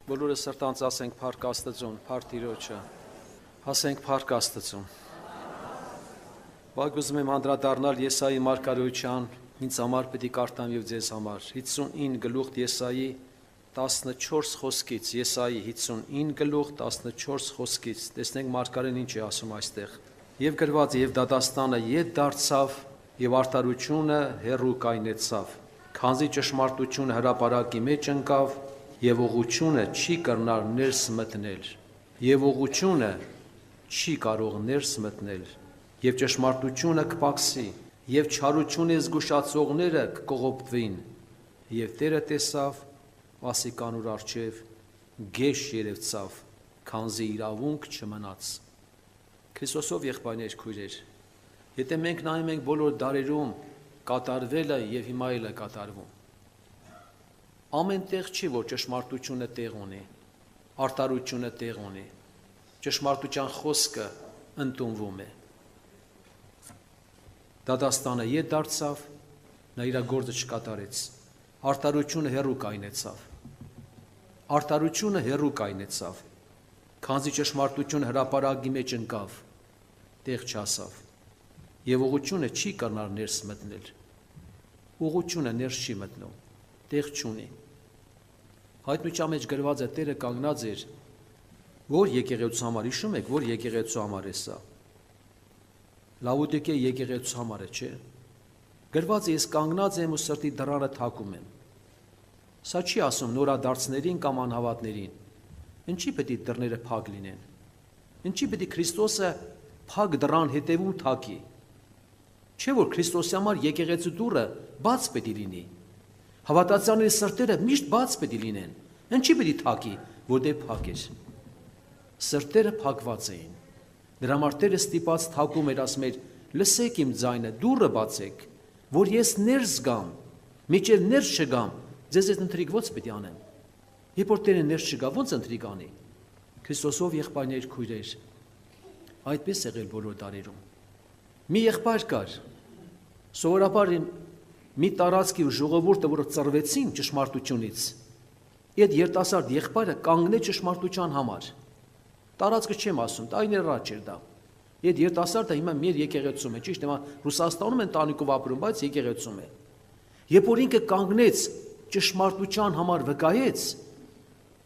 Բոլորը սրտանց ասենք փառք Աստծուն, փառք Տիրոջը, ասենք փառք Աստծուն։ Բայց ուզում եմ անդրադառնալ Եսայի մարգարեության, ինձ համար պետք է կարդամ եւ ձեզ համար 59 գլուխ Եսայի 14 խոսքից, Եսայի 59 գլուխ 14 խոսքից։ Տեսնենք մարգարեն ինչ է ասում այստեղ։ Եվ գրված եւ դատաստանը ետ դարձավ եւ արդարությունը հեռու կայնեցավ, քանզի ճշմարտությունը հրապարակի մեջ ընկավ եւ ուղղությունը չի կրնար ներս մտնել, եւ ուղղությունը չի կարող ներս մտնել, եւ ճշմարտությունը կպակսի, եւ չարությունը զգուշացողները կկողոպվին, եւ Տերը տեսավ, ասիկանուր արջև գեշ երևցավ, քանզի իրավունք չմնաց։ Քրիստոսով եղբայրներ քույրեր, եթե մենք նայում ենք բոլոր դարերում կատարվել է եւ հիմա էլ է կատարվում, ամեն տեղ չի, որ ճշմարտությունը տեղ ունի, արդարությունը տեղ ունի, ճշմարտության խոսքը ընդունվում է։ Դատաստանը ետ դարձավ, նա իր գործը չկատարեց, արդարությունը հեռու կայնեցավ, քանզի ճշմարտությունը հրապարակի մեջ ընկավ, տեղ չասավ, եւ ուղղությունը չի կրնար ներս մտնել, ուղղությունը ներս չի մտնում, տեղ չունի։ Հայտնության մեջ գրված է Տերը կանգնած էր, որ եկեղեցու համար, հիշում եք, որ եկեղեցու համար է սա։ Լավոդիկեա եկեղեցու համար է, չէ։ Գրված է ես կանգնած եմ ու սրտի դռանը թակում եմ։ Սա չի ասում նորադարձներին կամ անհավատներին։ Ինչի պետք է դռները փակ լինեն։ Ինչի պետք է Քրիստոսը փակ դռան հետևում թակի։ Չէ որ Քրիստոսի համար եկեղեցու դուռը բաց պետք է լինի։ Հավատացյալների սրտերը միշտ բաց պետք է լինեն։ Ինչի պետք է թակի, որտեղ փակ էր։ Սրտերը փակված էին։ Դրա համար Տերը ստիպած թակում էր, ասում էր. «Լսեք իմ ձայնը, դուռը բացեք, որ ես ներս գամ, միջև ներս չգամ, ձեզ այդ ընթրիք ո՞նց պետք է անեմ»։ Երբ որ Տերը ներս չգա, ո՞նց ընթրիք անի։ Քրիստոսով եղբայրներ քույրեր, այդպես եղել բոլոր դարերում։ Մի եղբայր կար, սովորաբար մի տարածքի ժողովուրդը, որը ծռվեցին ճշմարտությունից, այդ երիտասարդ եղբայրը կանգնեց ճշմարտության համար։ Տարածքը չեմ ասում, տարիներ առաջ էր դա։ Այդ երիտասարդը հիմա մեր եկեղեցում է, ճիշտ է, Ռուսաստանում են տանիքով ապրում, բայց եկեղեցում է։ Երբ որ ինքը կանգնեց ճշմարտության համար վկայեց,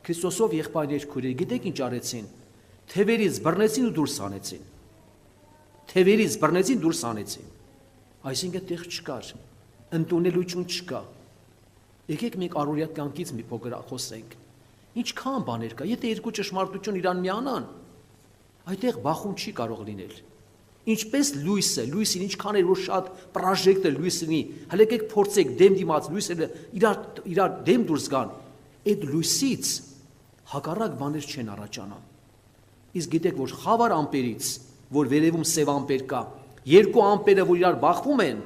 Քրիստոսով եղբայրներ քույրեր, գիտեք ինչ արեցին։ Թևերից բռնեցին ու դուրս հանեցին։ Թևերից բռնեցին, դուրս հանեցին։ Այսինքն տեղ չկար, ընդունելություն չկա։ Եկեք մենք առօրյա կյանքից մի փոքր խոսենք։ Ինչքան բաներ կա, եթե երկու ճշմարտություն իրան միանան, այդտեղ բախում չի կարող լինել։ Ինչպես լույսը, լույսին ինչքան է որ շատ պրոժեկտը լույս լինի, հələ փորձեք դեմ դիմաց լույսերը իրար դեմ դուրս գան, այդ լույսից հակառակ բաներ չեն առաջանան։ Իսկ գիտեք որ խավար ամպերից, որ վերևում սև ամպեր կա, երկու ամպերը որ իրար բախվում են,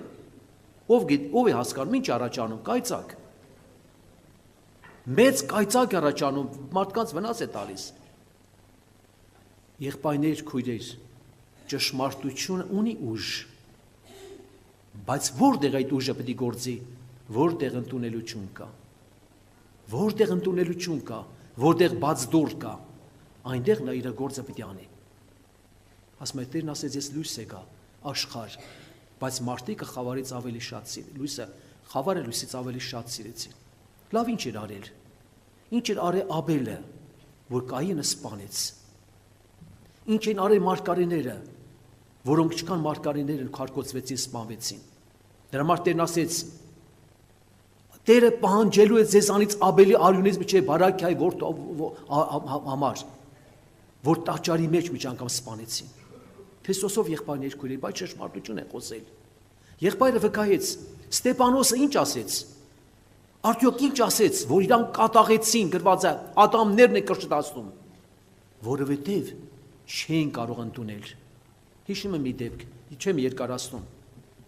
ով է հասկանում ինչ առաջանում, կայծակ։ Մեծ կայծակ առաջանում, մարդկանց վնաս է տալիս։ Եղբայրներ, քույրեր, ճշմարտությունը ունի ուժ, բայց որտեղ այդ ուժը պետք է գործի, որտեղ ընդունելություն կա, որտեղ բաց դուռ կա, այնտեղ նա իր գործը պետք է անի։ Ասում է Տերն ասեց ես լույս եկա, աշխարհ, բայց մարդիկը խավարից ավելի շատ խավարը լույսից ավելի շատ սիրեցին։ Լավ ինչ էր արել։ Ինչ էր արել Աբելը, որ Կայինը սպանեց։ Ինչ են արել մարգարեները, որոնք չկան մարգարեները քարկոծվեցին, սպանվեցին։ Դրա համար Տերն ասեց. Տերը պահանջելու է ձեզանից Աբելի արյունից միջև Բարաքիայի որդու համար, որ տաճարի մեջ միջ անգամ սպանեցին։ Քրիստոսով եղբայրներ քույրեր, բայց ճշմարտություն է խոսել։ Եղբայրը վկայեց, Ստեփանոսը ինչ ասեց։ Արդյոք ինչ ասեց, որ իրան կատաղեցին, գրված է, ատամներն է կրճտացնում, որովհետև չեն կարող ընդունել։ Հիշում եմ մի դեպք, չեմ երկարացնում։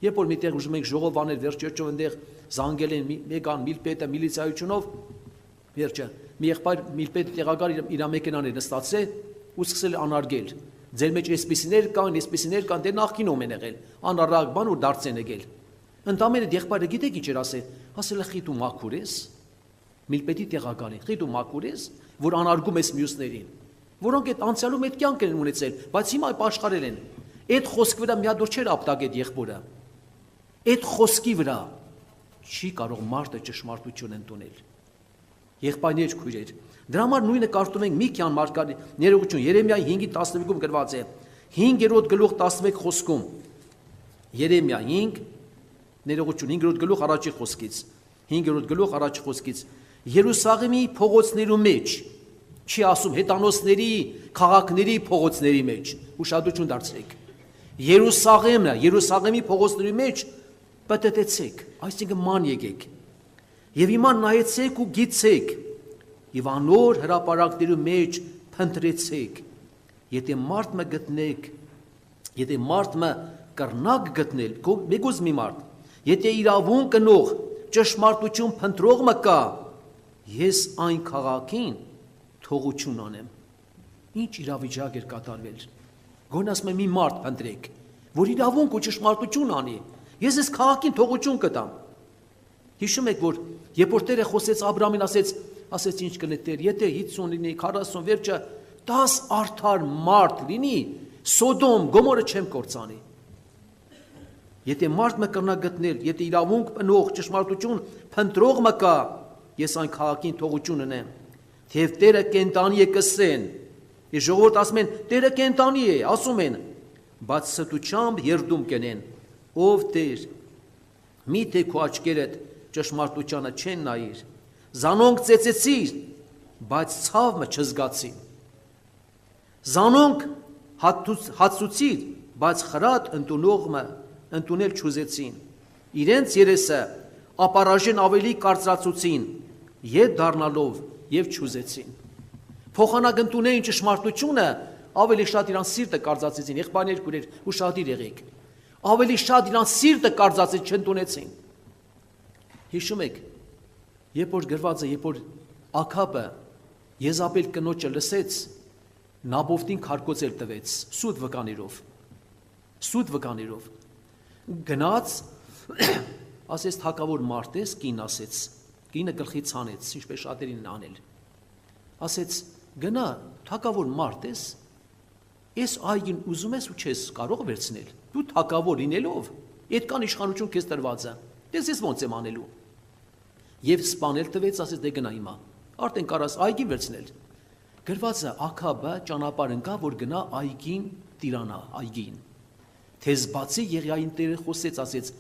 Երբ որ միտեղ ուժում ենք ժողով անել, վերջերջով այնտեղ զանգել են մեկան միլպետը միլիցիայությունով, վերջը մի եղբայր միլպետը տեղակալ իր մեքենան է նստացրել ու սկսել անարգել։ Ձեր մեջ էսպիսիներ կան, դե նախկինում են եղել, անառակ բան ու դարձ են եկել։ Ընդամենը եղբայրը գիտեք ինչ էր ասել, ասել է խիտ ու մաքուր ես։ Միլ պետք է տեղականին, խի դու մաքուր ես, որ անարգում ես մյուսներին, որոնք այդ անցյալում այդ կյանք են ունեցել, բայց հիմա ապաշխարել են։ Այդ խոսքի վրա մի հատ որ չէր ապտակ այդ եղբորը։ Այդ խոսքի վրա չի կարող մարդը ճշմարտություն ընդունել։ Եղբայրներ, քույրեր, դրա համար նույնը կարդում ենք Միքյան մարգարե ներողություն Երեմիայի 5:12-ում գրված է 5-րդ գլուխ 11 խոսքում Երեմիա 5 ներողություն 5-րդ գլուխ առաջի խոսքից 5-րդ գլուխ առաջի խոսքից Երուսաղեմի փողոցներու մեջ չի ասում հետանոսների քաղաքների փողոցների մեջ ուշադրություն դարձրեք Երուսաղեմի փողոցների մեջ պատտեցեք այսինքն ման եկեք եւ հիմա նայեցեք ու գիտցեք եւ անոր հրապարակներու մեջ փնտրեցեք եթե մարդ մը գտնեք եթե մարդ մը կրնակ գտնել մեգուզ մի մարդ եթե իրավուն կնող ճշմարտություն փնտրող մը կա ես այն քաղաքին թողություն անեմ ինչ իրավիճակ էր կատարվել գոնաս մի մարդ փնտրեք որ իրավունք ու ճշմարտություն անի ես այս քաղաքին թողություն կտամ հիշում եք որ երբ որ Տերը խոսեց Աբրահամին ասեց ինչ կնե Տեր եթե 50 լինի 40 վերջը 10 արդար մարդ լինի Սոդոմ Գոմորը չեմ կործանի եթե մարդ մը կրնա գտնել եթե իրավունք բնող ճշմարտություն փնտրող մը կա ես այն քաղաքին թողություն ունեմ թեև Տերը կենտանի է կսեն Ես ժողովուրդ ասում են Տերը կենտանի է ասում են բայց ստությամբ երդում կենեն ով Տեր միթե քո աչքերդ ճշմարտությանը չեն նայիր Զանոնք ծեծեցիր բայց ցավը չզգացին Զանոնք հացուցիր բայց խրատ ընդունել չուզեցին իրենց երեսը ապարաժեն ավելի կարծրացուցին ետ դառնալով եւ չուզեցին Փոխանակ ընդունեին ճշմարտությունը ավելի շատ իրան սիրտը կարծացեցին եղբայրներ քուրեր ուշադիր եղեք ավելի շատ իրան սիրտը կարծացին չընդունեցին Հիշում եք երբ որ գրված է երբ որ Աքաբը Եզաբել կնոջը լսեց Նաբովտին քարկոծել տվեց սուտ վկաներով գնաց ասեց թակավոր մարդես կին ասեց կինը գլխի ցանեց ինչպես շատերին անել ասեց գնա թակավոր մարդես ես այգին ուզում ես ու չես կարող վերցնել դու թակավոր լինելով այդքան իշխանություն քեզ տրված է դες ես ոնց եմ անելու եւ սպանել տվեց ասեց դե գնա հիմա արդեն կարաս այգին վերցնել գրված է Աքաբը ճանապարհ ընկա որ գնա այգին տիրանա այգին թեզ բացի Եղիային Տերը խոսեց ասեց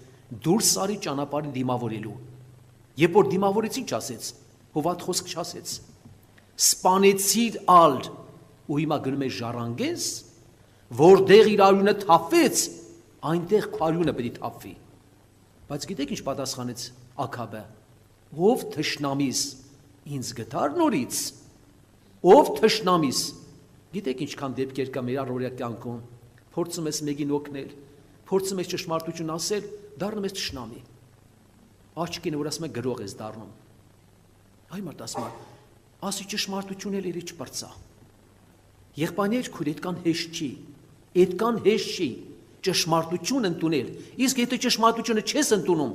դուրս արի ճանապարհին դիմավորելու երբ որ դիմավորեցին չասեց հովատ խոսք չասեց սպանեցիր ալ ու հիմա գնում է ժառանգես որտեղ իր արյունը թափվեց այնտեղ քո արյունը պետք է թափվի բայց գիտեք ինչ պատասխանեց Աքաբը ով թշնամիս ինձ գտար նորից ով թշնամիս գիտեք ինչքան դեպքեր կա մեր առօրյա կյանքում փորձում ես մեկին օգնել փորձում ես ճշմարտություն ասել դառնում ես թշնամի աչքին որ ասում է գրող ես դառնում այ մարդ ասում է ասի ճշմարտություն էլ իրի չպրծա եղբայրներ քույր այդքան հեշտ չի ճշմարտություն ընդունել իսկ եթե ճշմարտությունը չես ընդունում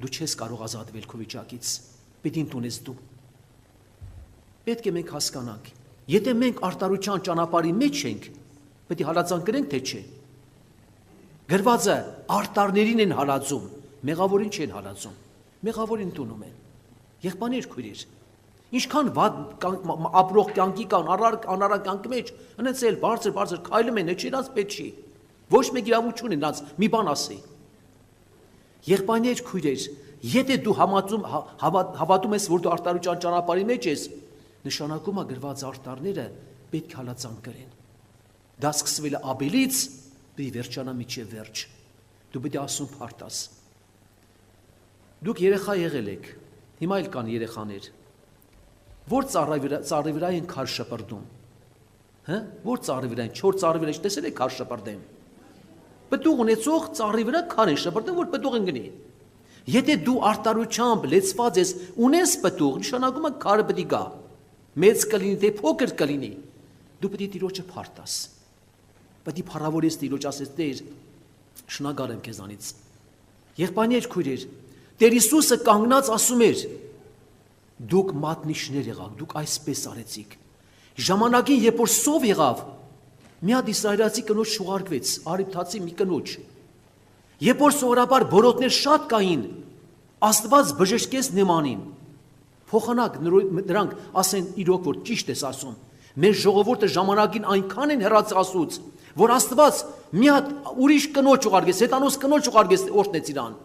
դու չես կարող ազատվել քո վիճակից պետք է ընդունես դու պետք է մենք հասկանանք եթե մենք արտարության ճանապարհի մեջ ենք պետք է հալածանքենք թե չէ գրված է արտարներին են հալածում մեղավորին չեն հալածում մեղավորին ընդունում են եղբայրներ քույրեր ինչքան վատ ապրող կյանքի կան անարար կյանքի մեջ ընեցել բարձր քայլում են չինած պետք չի ոչ մեկ իրավունք չունի նրանց մի բան ասի եղբայրներ քույրեր եթե դու հավատում ես որ դու արտարության ճանապարհի մեջ ես նշանակում է գրված արտարները պետք է հալածանք կրեն դա սկսվել է Աբելից պետք է վերջանա մինչև վերջ դու պետք է ասում փարտաս դուք երեխա եղել եք հիմա էլ կան երեխաներ որ ծառի վրա են քար շպրդում հա որ ծառի վրա են 4 ծառի վրա տեսել եք քար շպրդեմ պտուղ ունեցող ծառի վրա քար են շպրդում որ պտուղ ընկնի եթե դու արտարությամբ լեցված ես ունես պտուղ նշանակում է քարը պետք է գա մեծ կլինի թե փոքր կլինի դու պետք է Տիրոջը փարտաս պետք է փառավորես Տիրոջ ասես Տեր շնորհակալ եմ քեզանից եղբայրներ քույրեր Տեր Հիսուսը կանգնած ասում էր Դուք մատնիշներ եղաք, դուք այսպես արեցիք։ Ժամանակին, երբ որ սով եղավ, մի հատ իսրայելացի կնոջ շուղարկվեց, Արիփթացի մի կնոջ։ Երբ որ սովորաբար բորոտներ շատ կային, Աստված բժշկեց Նեմանին։ Փոխանակ նրանք ասեն իրոք, որ ճիշտ ես ասում։ Մեր ժողովուրդը ժամանակին այնքան են հեռացած, որ Աստված մի հատ ուրիշ կնոջ ուղարկեց, հետանոց կնոջ ուղարկեց, օրհնեց իրան։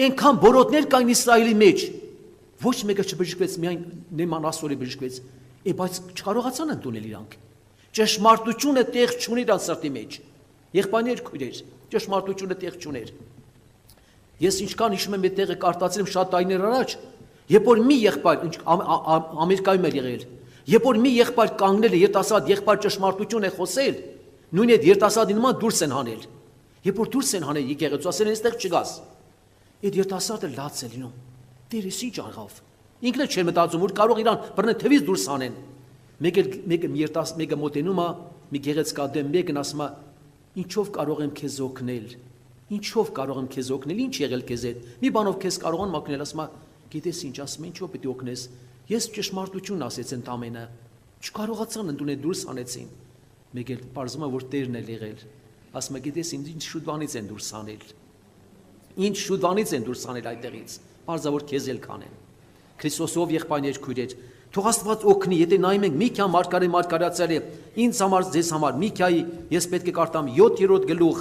Այնքան բորոտներ կային Իսրայելի մեջ, ոչ մեկը չբժշկվեց, միայն Նեման ասորի բժշկվեց, բայց չկարողացան ընդունել իրանք։ Ճշմարտությունը տեղ չունի իրաց սրտի մեջ։ Եղբայրներ, քույրեր, ճշմարտությունը տեղ չուներ։ Ես ինչքան հիշում եմ այդ տեղը կարտացել եմ շատ տարիներ առաջ, երբ որ մի եղբայր Ամերիկայում էր եղել, երբ որ մի եղբայր կանգնել է, երիտասարդ եղբայր ճշմարտություն է խոսել, նույն այդ երիտասարդի նման դուրս են հանել։ Երբ որ դուրս են հանել եկեղեցու, ասել են այստեղ չգաս։ Այդ երիտասարդը լաց է լինում։ Տերես ինչ աղավ։ Ինքն էլ չէր մտածում, որ կարող իրան բռնել թևից դուրս հանեն։ Մեկը մոտենում է, մի գեղեցկա դեմ մեկն ասում է, ինչով կարող եմ քեզ օգնել։ Ինչով կարող եմ քեզ օգնել, ինչ եղել քեզ հետ։ Մի բանով քեզ կարող եմ օգնել, ասում է, գիտես ինչ, ասում է, ինչով պետք է օգնես։ Ես ճշմարտություն ասեց ընդամենը։ Չկարողացան ընդունել, դուրս հանեցին։ Մեկ էլ պարզում է, որ Տերն է եղել։ Ասում է, գիտես ինչ շուտվանից են դուրս հանել։ Ինչ շուտվանից են դուրս հանել այդտեղից։ Պարզավոր քեզ էլ կանեն։ Քրիստոսով եղբայրներ, քույրեր, թող Աստված օգնի, եթե նայում ենք Միքիա մարգարեացել է ինձ համար, ձեզ համար, Միքիայի, ես պետք է կարդամ 7-րդ գլուխ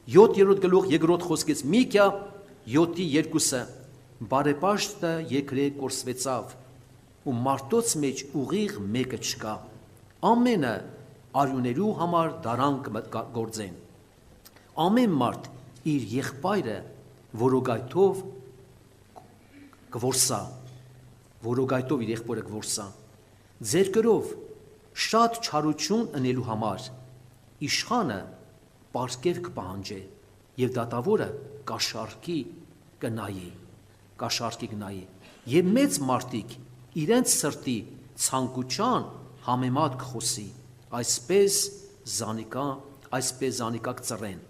2 խոսքից, Միքիա 7:2-ը, բարեպաշտը երկրե կորսվեցավ, ու մարդոց մեջ ուղիղ մեկը չկա, ամենը արյուներու համար դարանք գործեն, ամեն մարդ իր եղբայրը որոգայթով կորսա, որոգայթով իր եղբորը կորսա, ձեր կրով շատ չարություն ընելու համար իշխանը պարսկև կպահանջե եւ դատավորը կաշառքի կնայի եւ մեծ մարդիկ իրենց սրտի ցանկության համեմատ կխոսի այսպես զանիկա կծռեն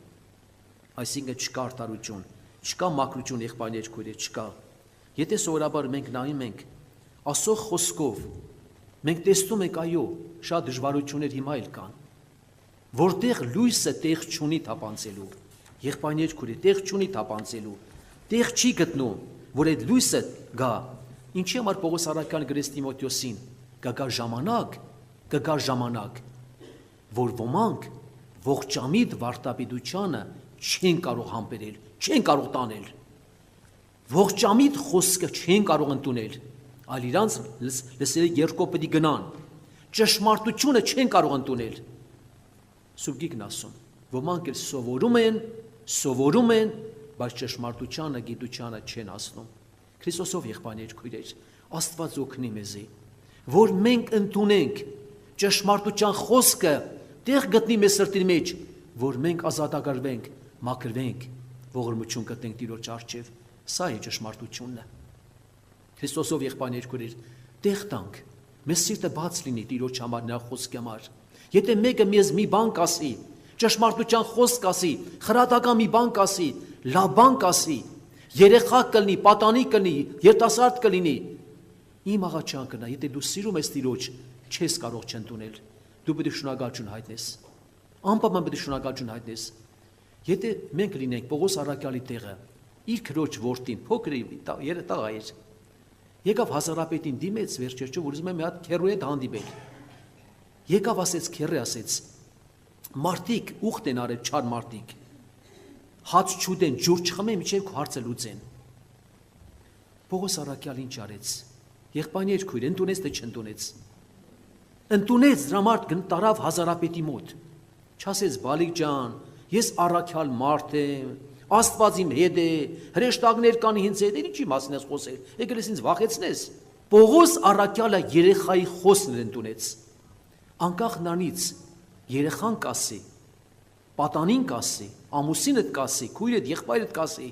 այսինքն չկա արտարություն չկա մաքրություն եղբայրներ քույրեր չկա եթե սովորաբար մենք նայում ենք Աստծո խոսքով մենք տեսնում ենք այո շատ դժվարություններ հիմա էլ կան որտեղ լույսը տեղ չունի թափանցելու եղբայրներ քույրեր տեղ չունի թափանցելու տեղ չի գտնում որ այդ լույսը գա ինչի համար Պողոս առաքյալը գրեց Տիմոթեոսին կգա ժամանակ որ ոմանք ողջամիտ վարդապետությանը չեն կարող համբերել չեն կարող տանել ողջամիտ խոսքը չեն կարող ընդունել այլ իրանց լսելի երկով պետք է գնան ճշմարտությունը չեն կարող ընդունել Սուրբ Գիրքն ասում ոմանք էլ սովորում են բայց ճշմարտությանը գիտությանը չեն հասնում Քրիստոսով եղբայրներ քույրեր Աստված օգնի մեզի որ մենք ընդունենք ճշմարտության խոսքը տեղ գտնի մեզ սրտի մեջ որ մենք ազատագրվենք մաքրվենք ողորմություն գտնենք Տիրոջ առջև սա է ճշմարտությունն Քրիստոսով եղբայրներ քույրեր տեղ տանք մեզ սիրտը բաց լինի Տիրոջ համար նրա խոսքի համար եթե մեկը մեզ մի բան կասի ճշմարտության խոսք ասի խրատական մի բան կասի լավ բան կասի երեխա կլինի պատանի կլինի երիտասարդ կլինի իմ աղաչանքն է եթե դու սիրում ես Տիրոջ չես կարող չընդունել դու պետք է շնորհակալություն հայտնես անպայման պետք է շնորհակալություն հայտնես եթե մենք լինենք Պողոս առաքյալի տեղը իր քրոջ որդին փոքր երիտաղ էր եկավ հազարապետին դիմեց վերջերջով որ ուզում է մի հատ քեռու հետ հանդիպել եկավ ասեց քեռը ասեց մարդիկ ուխտ են արել չար մարդիկ հաց չուտեն ջուր չխմեն մինչև քո հարցը լուծեն Պողոս առաքյալը ինչ արեց եղբայրներ քույր ընդունեց թե չընդունեց ընդունեց դրա մարդ տարավ հազարապետի մոտ չասեց բալիկ ջան ես առաքյալ մարդ եմ Աստված իմ հետ է հրեշտակներ կան ինձ հետ ինչի մասին ես խոսել եկել ես ինձ վախեցնես Պողոս առաքյալը երեխայի խոսքն ընդունեց անկախ նրանից երեխան կասի պատանին կասի ամուսինդ կասի քույրդ եղբայրդ կասի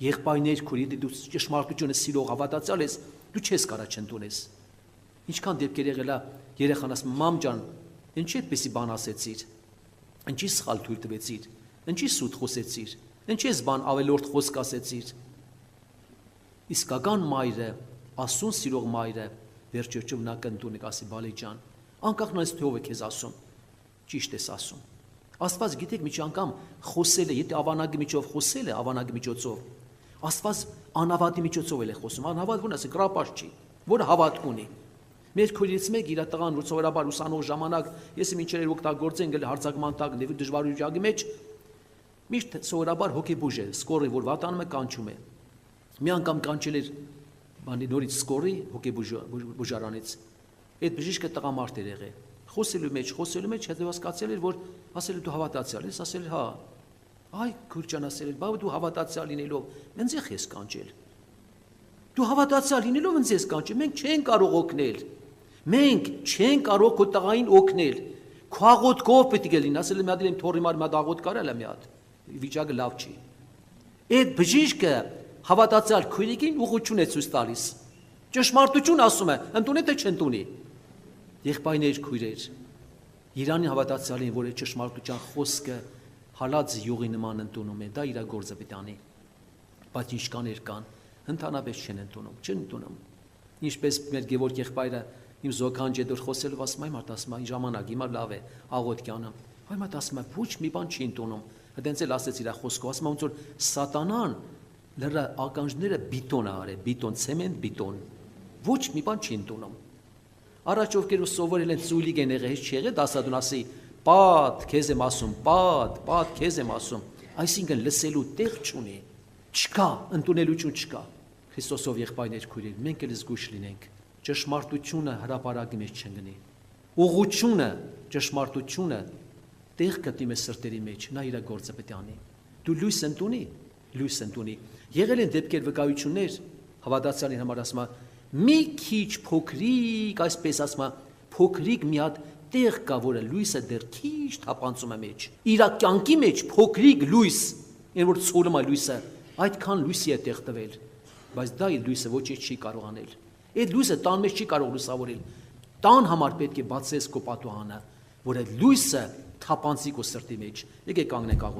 եղբայրներ քույր եթե դու ճշմարտությունը սիրող հավատացյալ ես դու չես կարող չընդունես ինչքան դեպքեր եղել է երեխան ասում մամ ջան ինչի այդպեսի բան ասեցիր ինչի սխալ թույլ տվեցիր ինչի սուտ խոսեցիր ինչի ես բան ավելորդ խոսք ասեցիր իսկական մայրը ասուն սիրող մայրը վերջերջով նա կընտունի կասի բալի ջան, անկախ նայից թե ով է քեզ ասում, ճիշտ ես ասում։ Աստված գիտեք մի անգամ խոսել է, եթե ավանագի միջով խոսել է, ավանագի միջոցով, Աստված անհավատի միջոցով էլ է խոսում, անհավատ ոնց է կրապաշ չի, որը հավատք ունի։ Մեր քույրից մեկ իր տղան սովորաբար ուսանող ժամանակ, ես ինչեր օգտագործեն գել հարցակման տակ դժվարությունի մեջ, միշտ սովորաբար հոգեբուժ է, սկորի որ վատանում է կանչում է։ Մի անգամ կանչել էր բանի նորից սկորի հոգեբուժարանից։ Այդ բժիշկը տղամարդ էր եղել։ Խոսելու մեջ հետո հասկացել էր, որ ասել է դու հավատացյալ ես, ասել է հա։ Այ քուրջան ասել էր, բա դու հավատացյալ լինելով ինձ ես կանչել։ Դու հավատացյալ լինելով ինձ ես կանչել, մենք չենք կարող օգնել։ Մենք չենք կարող քո տղային օգնել։ Քո աղոթքով պետք է լինի, ասել է մի հատ իմ թորի մար մի հատ աղոթք կարել է մի հատ։ Վիճակը լավ չի։ Այդ բժիշկը հավատացյալ քույրիկին ուղղություն է ցույց տալիս։ Ճշմարտություն ասում է, ընդունի թե չընդունի։ Եղբայրներ, քույրեր, Իրանի հավատացյալին, որ է ճշմարտության խոսքը հալած յուղի նման ընդունում է, դա իր գործը պետք անի։ Բայց ինչ կաներ կան, ընդհանրապես չեն ընդունում։ Ինչպես մեր Գևորգ եղբայրը իմ զոքանջ դուր խոսելով ասում է, մարդ ասում է, ժամանակ հիմա լավ է, աղոթք անում։ Այ մարդ ասում է, ոչ մի բան չի ընդունում։ Հենց էլ ասեց իր խոսքով, ասում է ոնց որ սատանան լրա ականջները բիտոն է արել, բիտոն, ցեմենտ, բիտոն։ Ոչ մի բան չի ընդունում։ Առաջ ովքեր սովորել են ծույլիկ են եղել, հեչ չի եղել, դասադուն ասի, պատ, քեզ եմ ասում, պատ, քեզ եմ ասում, այսինքն լսելու տեղ չունի, չկա, ընդունելություն չկա։ Քրիստոսով եղբայրներ քույրեր, մենք էլ զգույշ լինենք, ճշմարտությունը հրապարակի մեջ չընկնի։ Ուղղությունը, ճշմարտությունը տեղ գտնի մեր սրտերի մեջ, նա իր գործը պետք է անի։ Դու լույս ընդունի։ Եղել են դեպքեր վկայություններ, հավատացյալին համար ասում է, մի քիչ փոքրիկ, այսպես ասում է, փոքրիկ մի հատ տեղ կա, որը լույսը դեռ քիչ թափանցում է մեջ։ Իր կյանքի մեջ փոքրիկ լույս, այն որ ցոլում է լույսը, այդքան լույսի է տեղ տվել, բայց դա իր լույսը ոչինչ չի կարող անել։ Այդ լույսը տան մեջ չի կարող լուսավորել։ Տան համար պետք է բացես քո պատուհանը, որ այդ լույսը թափանցի քո սրտի մեջ։ Եկեք կանգնենք աղոթենք։